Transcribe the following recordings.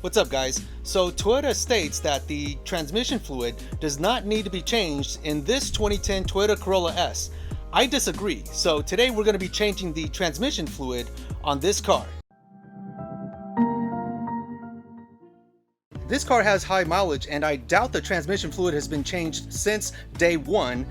What's up, guys? So Toyota states that the transmission fluid does not need to be changed in this 2010 Toyota Corolla S. I disagree. So today we're going to be changing the transmission fluid on this car. This car has high mileage and I doubt the transmission fluid has been changed since day one.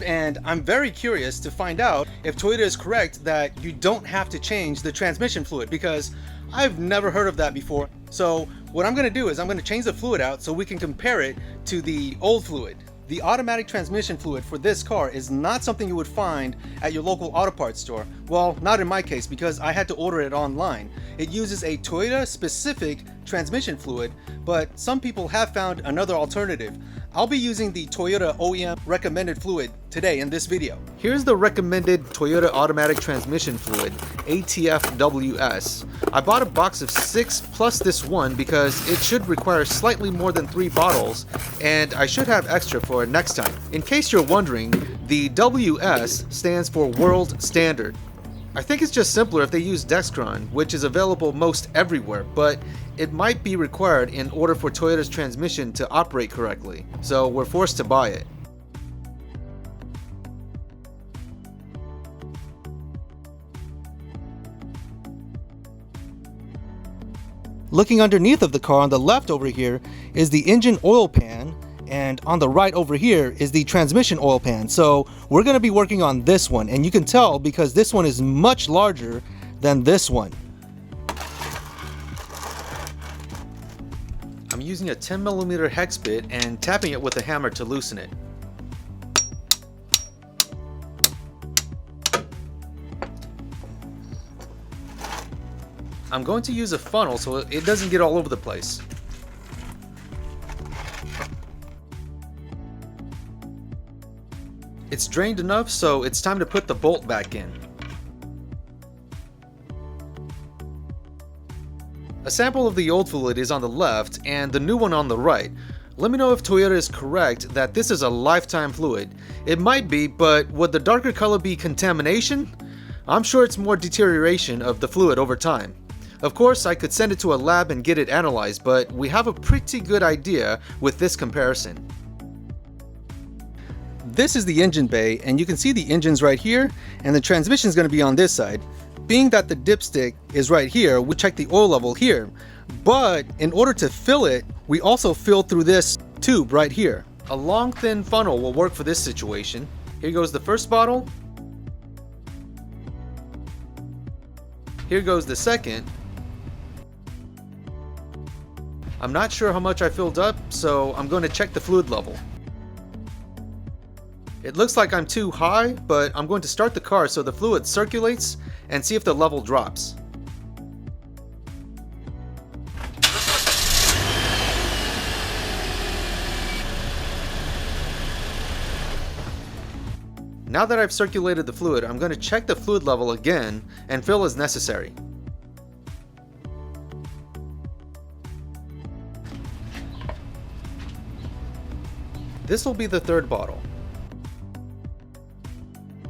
And I'm very curious to find out if Toyota is correct that you don't have to change the transmission fluid, because I've never heard of that before. So what I'm going to do is I'm going to change the fluid out so we can compare it to the old fluid. The automatic transmission fluid for this car is not something you would find at your local auto parts store. Well, not in my case, because I had to order it online. It uses a Toyota specific transmission fluid, but some people have found another alternative. I'll be using the Toyota OEM recommended fluid today in this video. Here's the recommended Toyota automatic transmission fluid, ATFWS. I bought a box of 6 plus this one because it should require slightly more than 3 bottles, and I should have extra for next time. In case you're wondering, the WS stands for World Standard. I think it's just simpler if they use Dextron, which is available most everywhere, but it might be required in order for Toyota's transmission to operate correctly, so we're forced to buy it. Looking underneath of the car on the left over here is the engine oil pan, and on the right over here is the transmission oil pan. So we're going to be working on this one, and you can tell because this one is much larger than this one. I'm using a 10mm hex bit and tapping it with a hammer to loosen it. I'm going to use a funnel so it doesn't get all over the place. It's drained enough, so it's time to put the bolt back in. A sample of the old fluid is on the left and the new one on the right. Let me know if Toyota is correct that this is a lifetime fluid. It might be, but would the darker color be contamination? I'm sure it's more deterioration of the fluid over time. Of course, I could send it to a lab and get it analyzed, but we have a pretty good idea with this comparison. This is the engine bay, and you can see the engine's right here, and the transmission is going to be on this side. Being that the dipstick is right here, we check the oil level here. But in order to fill it, we also fill through this tube right here. A long, thin funnel will work for this situation. Here goes the first bottle. Here goes the second. I'm not sure how much I filled up, so I'm going to check the fluid level. It looks like I'm too high, but I'm going to start the car so the fluid circulates and see if the level drops. Now that I've circulated the fluid, I'm going to check the fluid level again and fill as necessary. This will be the third bottle.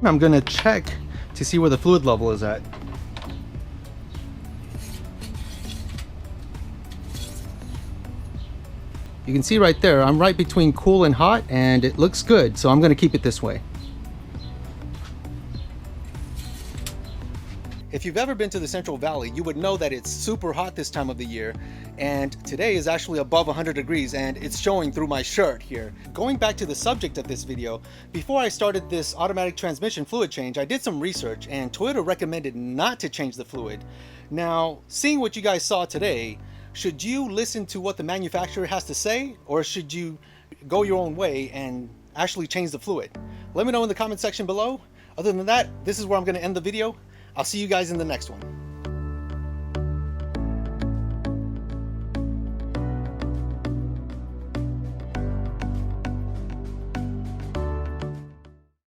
I'm going to check to see where the fluid level is at. You can see right there, I'm right between cool and hot, and it looks good, so I'm going to keep it this way. If you've ever been to the Central Valley, you would know that it's super hot this time of the year, and today is actually above 100 degrees, and it's showing through my shirt here. Going back to the subject of this video, before I started this automatic transmission fluid change, I did some research, and Toyota recommended not to change the fluid. Now, seeing what you guys saw today, should you listen to what the manufacturer has to say, or should you go your own way and actually change the fluid? Let me know in the comment section below. Other than that, this is where I'm going to end the video. I'll see you guys in the next one.